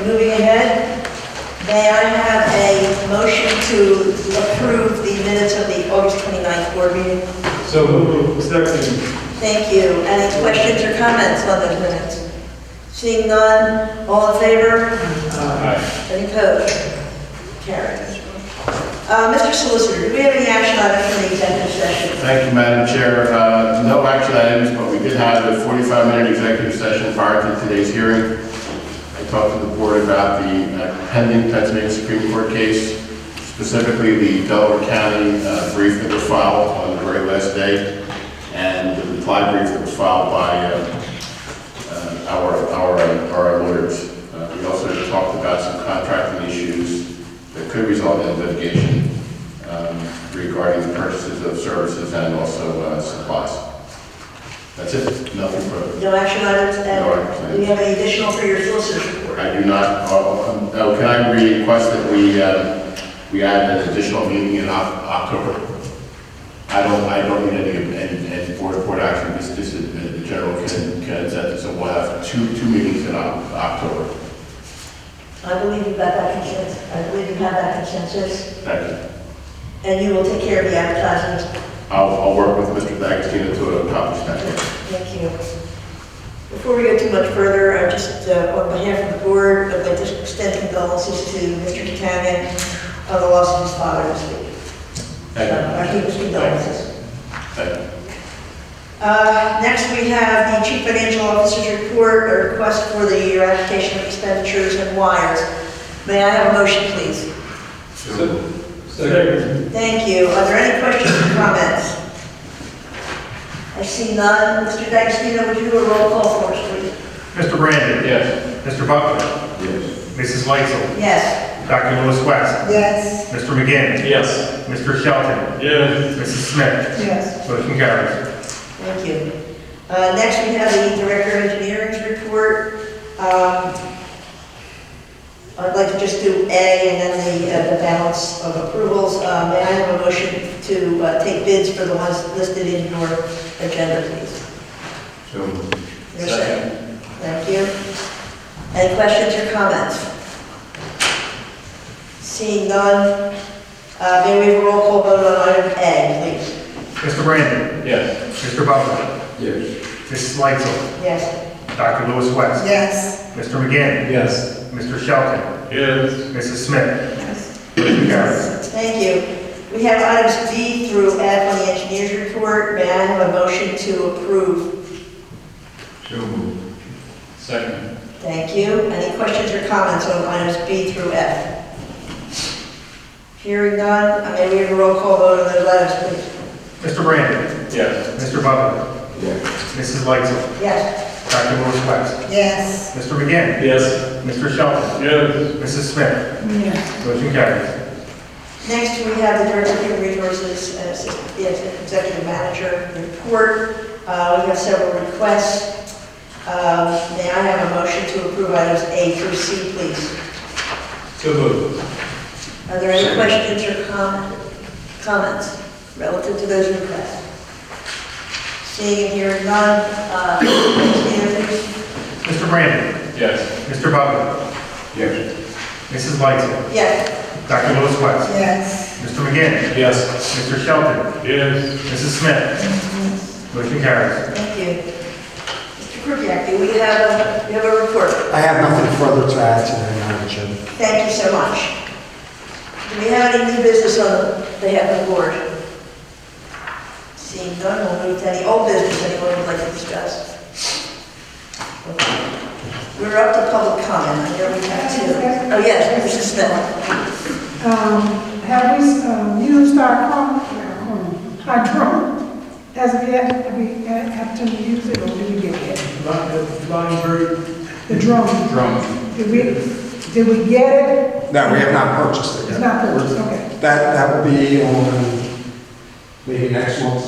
moving ahead, may I have a motion to approve the minutes of the August 29th board meeting? So moved. Second. Thank you. Any questions or comments on those minutes? Seeing none, all in favor? Aye. Any opposed? Carried. Mr. Solicitor, do we have any action items for the executive session? Thank you, Madam Chair. No action items, but we did have a 45-minute executive session prior to today's hearing. I talked to the board about the pending Pennsylvania Supreme Court case, specifically the Delaware County brief that was filed on the very last day, and the reply brief that was filed by our lawyers. We also talked about some contracting issues that could result in litigation regarding the purchases of services and also supplies. That's it. Nothing further. No action items? No action items. Do you have any additional for your solicitor's report? I do not. Can I request that we add an additional meeting in October? I don't need any board action. This is the general consensus, so we'll have two meetings in October. I believe you've got that consensus. I believe you have that consensus. Thank you. And you will take care of the advertisements. I'll work with Mr. D'Agostino to accomplish that. Thank you. Before we go too much further, I just, on behalf of the board, I'd like to extend condolences to Mr. Catania on the loss of his father this week. Thank you. Our deepest condolences. Thank you. Next, we have the Chief Financial Officer's report, a request for the ratification of expenditures and wires. May I have a motion, please? Second. Thank you. Are there any questions or comments? I see none. Mr. D'Agostino, would you do a roll call for us, please? Mr. Brandon. Yes. Mr. Butler. Yes. Mrs. Leitzel. Yes. Dr. Lewis West. Yes. Mr. McGinn. Yes. Mr. Shelton. Yes. Mrs. Smith. Yes. Motion carries. Thank you. Next, we have the Director of Engineering's report. I'd like to just do A and then the balance of approvals. May I have a motion to take bids for the ones listed in your agenda, please? So, Your second. Thank you. Any questions or comments? Seeing none, may we have a roll call vote on item A, please? Mr. Brandon. Yes. Mr. Butler. yes. Mrs. Leitzel. Yes. Dr. Lewis West. Yes. Mr. McGinn. Yes. Mr. Shelton. Yes. Mrs. Smith. Yes. Motion carries. Thank you. We have items B through F on the engineer's report. May I have a motion to approve? So moved. Second. Thank you. Any questions or comments on items B through F? Hearing none, may we have a roll call vote on those items, please? Mr. Brandon. Yes. Mr. Butler. Yes. Mrs. Leitzel. Yes. Dr. Lewis West. Yes. Mr. McGinn. Yes. Mr. Shelton. Yes. Mrs. Smith. Yes. Motion carries. Next, we have the Director of Human Resources and Executive Manager report. We have several requests. May I have a motion to approve items A through C, please? So moved. Are there any questions or comments relative to those requests? Seeing and hearing none, please. Mr. Brandon. Yes. Mr. Butler. Yes. Mrs. Leitzel. Yes. Dr. Lewis West. Yes. Mr. McGinn. Yes. Mr. Shelton. Yes. Mrs. Smith. Motion carries. Thank you. Mr. Kupiak, do we have a report? I have nothing further to add to that, Madam Chairman. Thank you so much. Do we have any new business on behalf of the board? Seeing none, we'll move to any old business anyone would like to discuss. Okay. We're up to public comment. I know we have two. Oh, yes, Mrs. Smith. Have we used our drone as of yet? Have we had to use it or did we get it? Flying bird. The drone? Drum. Did we get it? No, we have not purchased it It's yet. not purchased, okay. That will be on maybe next month.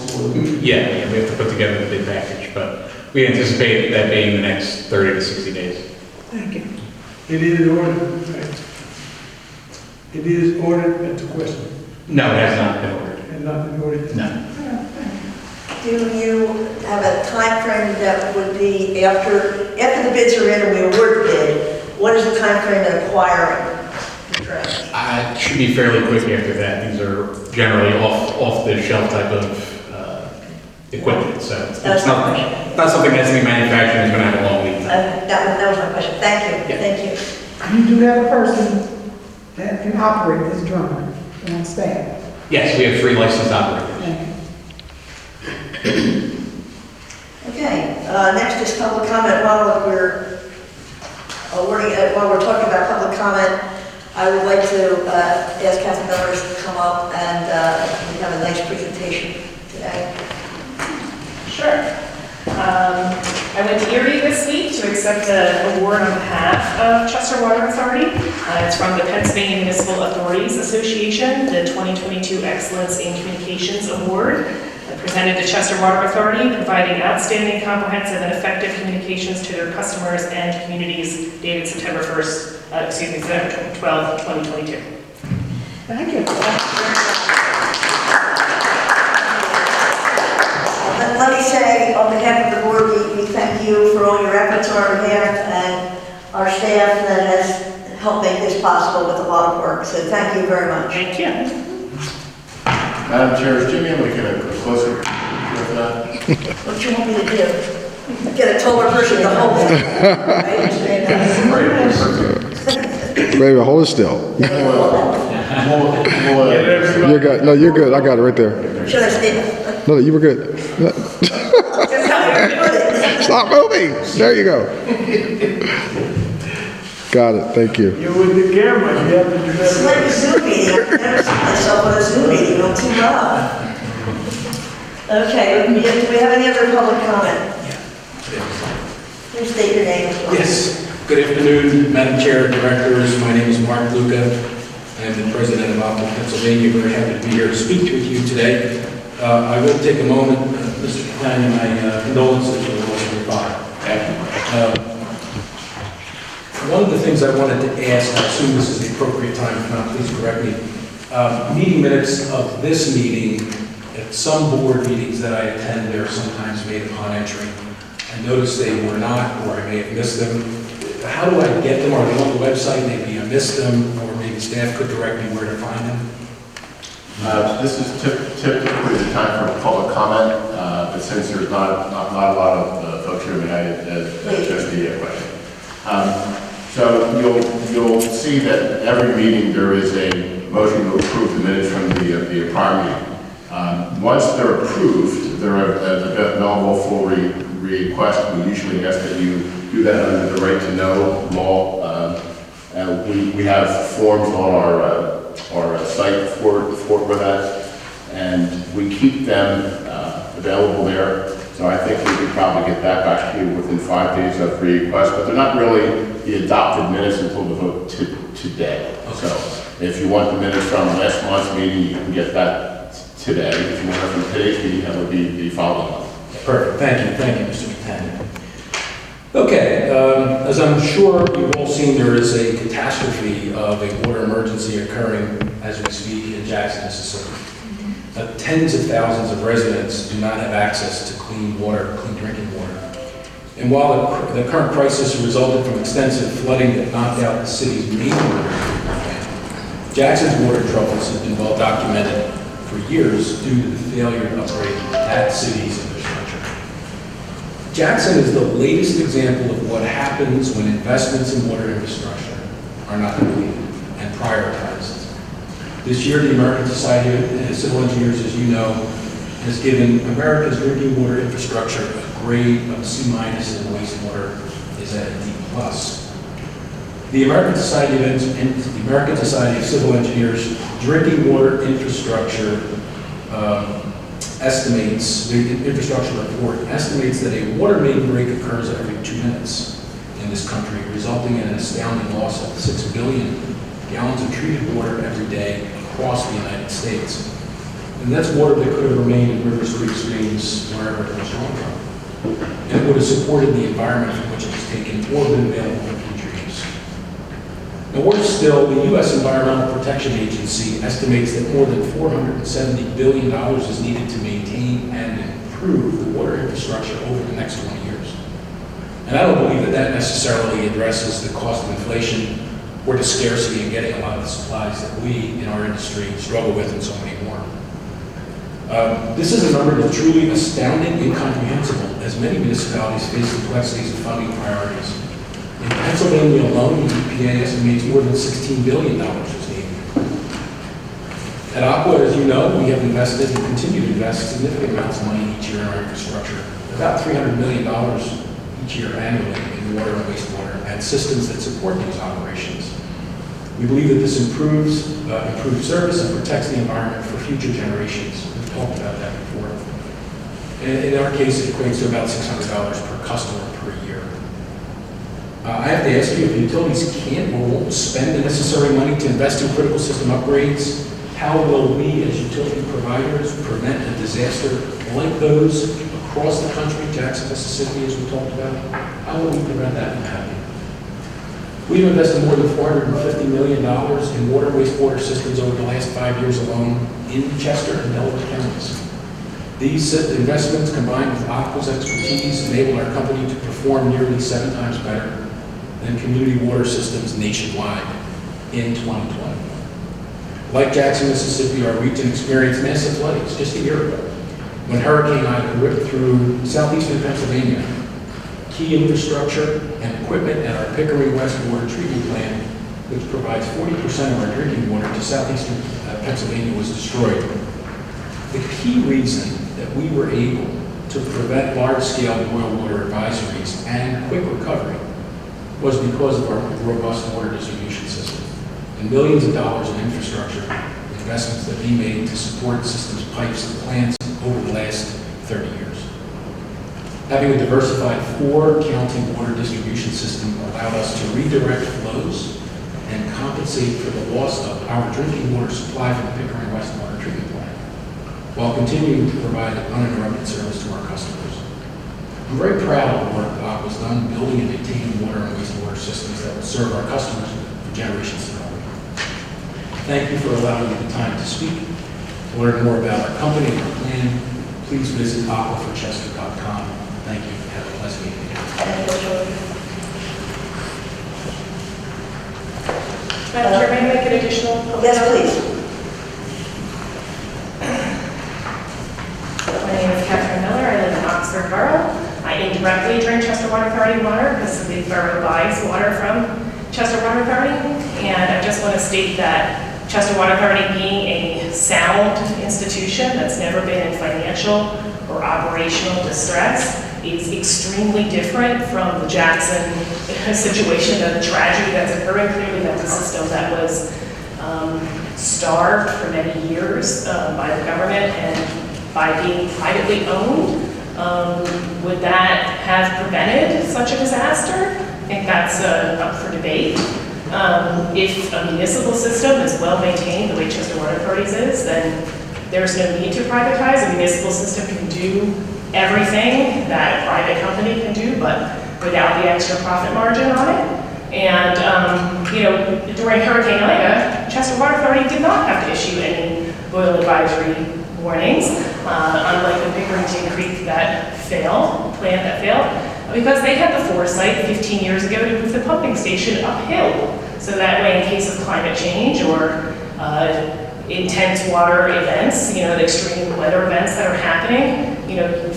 Yeah, we have to put together the bid package, but we anticipate that being the next 30 to 60 days. Thank you. It is ordered, right? It is ordered at the question, No, it has not been ordered. and not been ordered. No. Do you have a time frame that would be after the bids are in and we award the bid? what is the timeframe in acquiring the trash? It should be fairly quick after that. These are generally off-the-shelf type of equipment, so it's That's my not, question. not something that's going to be manufactured and is going to have a long lead time. That was my question. Thank you, Yeah. thank you. You do have a person that can operate this drone on staff. Yes, we have 3 licensed operators. Thank you. Okay, next is public comment. While we're talking about public comment, I would like to ask Kathy Mellors to come up and we have a nice presentation today. Sure. I went to Erie this week to accept an award on behalf of Chester Water Authority. It's from the Pennsylvania Municipal Authorities Association, the 2022 Excellence in Communications Award, presented to Chester Water Authority, providing outstanding, comprehensive, and effective communications to their customers and communities, dated September 12, 2022. Thank you. Let me say, on behalf of the board, we thank you for all your efforts on our behalf and our staff that has helped make this possible with a lot of work. So thank you very much. Thank you. Madam Chair, is Jimmy able to get a closer look at that? What do you want me to do? Get a taller person to hold it? I understand that. Baby, hold it still. You're good. No, you're good. I got it right there. Should I stand? No, you were good. Just tell me where to put it. Stop moving. There you go. Got it. Thank you. You're with the camera, you have to do It's like a that. Zoom meeting. I've never seen myself on a Zoom meeting. I'm too loud. Okay, do we have any other public comment? Please state your name. Yes. Good afternoon, Madam Chair, Directors. My name is Mark Luca. I am the President of Optum, Pennsylvania. Very happy to be here to speak with you today. I will take a moment, Mr. Catania, my condolences for the loss of your father. One of the things I wanted to ask, I assume this is the appropriate time, if not, please correct me. Meeting minutes of this meeting, at some board meetings that I attend, they're sometimes made upon entry. I noticed they were not, or I may have missed them. How do I get them? Are they on the website? Maybe I missed them, or maybe staff could direct me where to find them. This is typically the time for public comment, but since there's not a lot of folks here, may I address the question? So you'll see that every meeting there is a motion to approve the minutes from the prior meeting. Once they're approved, they're available for request. We usually ask that you do that under the right to know law. We have forms on our site for that, and we keep them available there. So I think we could probably get that back to you within 5 days of request, but they're not really the adopted minutes until the vote today. Okay. So if you want the minutes from last month's meeting, you can get that today. If you want it from today's meeting, that would be the following month. Perfect. Thank you, Mr. Catania. Okay, as I'm sure you've all seen, there is a catastrophe of a water emergency occurring as we speak in Jackson, Mississippi. Tens of thousands of residents do not have access to clean water, clean drinking water. And while the current crisis resulted from extensive flooding that knocked out the city's main water treatment plant, Jackson's water troubles have been well documented for years due to the failure to upgrade that city's infrastructure. Jackson is the latest example of what happens when investments in water infrastructure are not completed and prioritized. This year, the American Society of Civil Engineers, as you know, has given America's drinking water infrastructure a grade of C- and wastewater is at a D+. The American Society of Civil Engineers drinking water infrastructure estimates, the infrastructure report estimates that a water main break occurs every 2 minutes in this country, resulting in an astounding loss of 6 billion gallons of treated water every day across the United States. And that's water that could have remained in rivers, creeks, streams, wherever it was drawn from. And it would have supported the environment from which it was taken or been available for future use. Now, worse still, the U.S. Environmental Protection Agency estimates that more than $470 billion is needed to maintain and improve the water infrastructure over the next 20 years. And I don't believe that that necessarily addresses the cost of inflation or the scarcity in getting a lot of the supplies that we in our industry struggle with and so many more. This is a number that's truly astounding, incomprehensible, as many municipalities face complexities of funding priorities. In Pennsylvania alone, the EPA estimates more than $16 billion is needed. At Aqua, as you know, we have invested and continue to invest significant amounts of money each year in our infrastructure, about $300 million each year annually in water and wastewater and systems that support these operations. We believe that this improves service and protects the environment for future generations. We've talked about that before. And in our case, it equates to about $600 per customer per year. I have to ask you, if utilities can't or won't spend the necessary money to invest in critical system upgrades, how will we as utility providers prevent a disaster like those across the country, Jackson, Mississippi, as we talked about? How will we prevent that from happening? We've invested more than $450 million in water and wastewater systems over the last 5 years alone in Chester and Delaware counties. These investments, combined with Aqua's expertise, enable our company to perform nearly 7 times better than community water systems nationwide in 2020. Like Jackson, Mississippi, our region experienced massive floodings just a year ago when Hurricane Ida ripped through southeastern Pennsylvania. Key infrastructure and equipment at our Pickering West Water Treatment Plant, which provides 40% of our drinking water to southeastern Pennsylvania, was destroyed. The key reason that we were able to prevent large-scale boil water advisories and quick recovery was because of our robust water distribution system and millions of dollars in infrastructure investments that we made to support systems, pipes, and plants over the last 30 years. Having a diversified 4-county water distribution system allowed us to redirect flows and compensate for the loss of our drinking water supply from the Pickering West Water Treatment Plant, while continuing to provide uninterrupted service to our customers. I'm very proud of the work that Aqua's done building and maintaining water and wastewater systems that will serve our customers for generations to come. Thank you for allowing me the time to speak. To learn more about our company and our plan, please visit aquaforchester.com. Thank you. Have a blessed evening. Madam Chair, may I make an additional? Yes, please. My name is Catherine Miller. I live in Oxford Borough. I indirectly drink Chester Water Authority water because the borough buys water from Chester Water Authority. And I just want to state that Chester Water Authority, being a sound institution that's never been in financial or operational distress, is extremely different from the Jackson situation, the tragedy that's occurring. Clearly, that's a system that was starved for many years by the government and by being privately owned. Would that have prevented such a disaster? I think that's up for debate. If a municipal system is well maintained the way Chester Water Authorities is, then there's no need to privatize. A municipal system can do everything that a private company can do, but without the extra profit margin on it. And, during Hurricane Ida, Chester Water Authority did not have to issue any boil advisory warnings, unlike the Pickerington Creek plant that failed, because they had the foresight 15 years ago to move the pumping station uphill. So that way, in case of climate change or intense water events, the extreme weather events that are happening,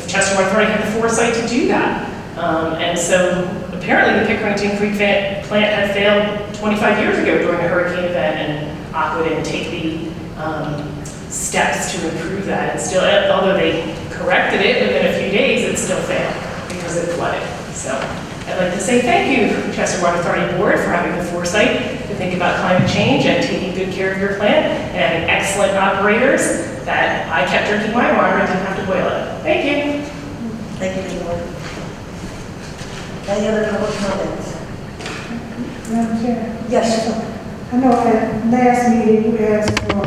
Chester Water Authority had the foresight to do that. And so apparently the Pickerington Creek plant had failed 25 years ago during a hurricane event, and Aqua didn't take the steps to improve that. And still, although they corrected it within a few days, it still failed because it flooded. So I'd like to say thank you, Chester Water Authority Board, for having the foresight to think about climate change and taking good care of your plant and having excellent operators that I kept drinking my water and didn't have to boil it. Thank you. Thank you, Ms. Moore. Any other public comments? Madam Chair? Yes. I know at last meeting you asked for a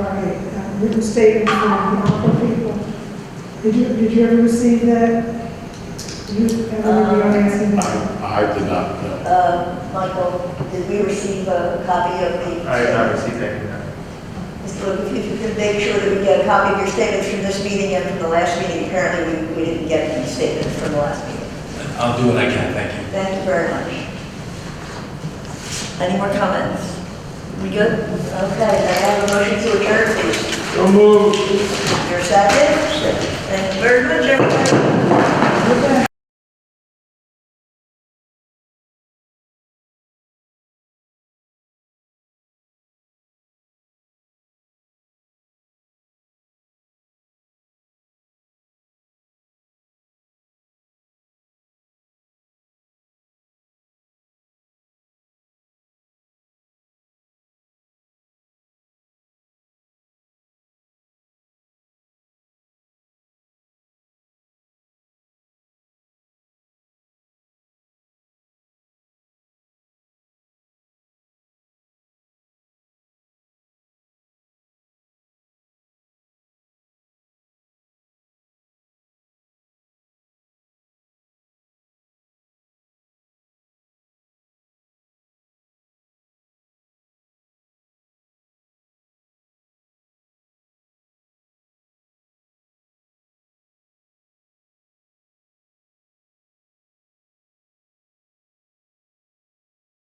written statement from the Aqua people. Did you ever receive that? Did you ever asking that? I did not, no. Michael, did we receive a copy of the? I have not received anything. Mr. Luke, if you could make sure that we get a copy of your statements from this meeting and from the last meeting. Apparently, we didn't get any statements from the last meeting. I'll do what I can, thank you. Thank you very much. Any more comments? We good? Okay, then I have a motion to adjourn, please. So moved. Your second? Thank you very much, everybody.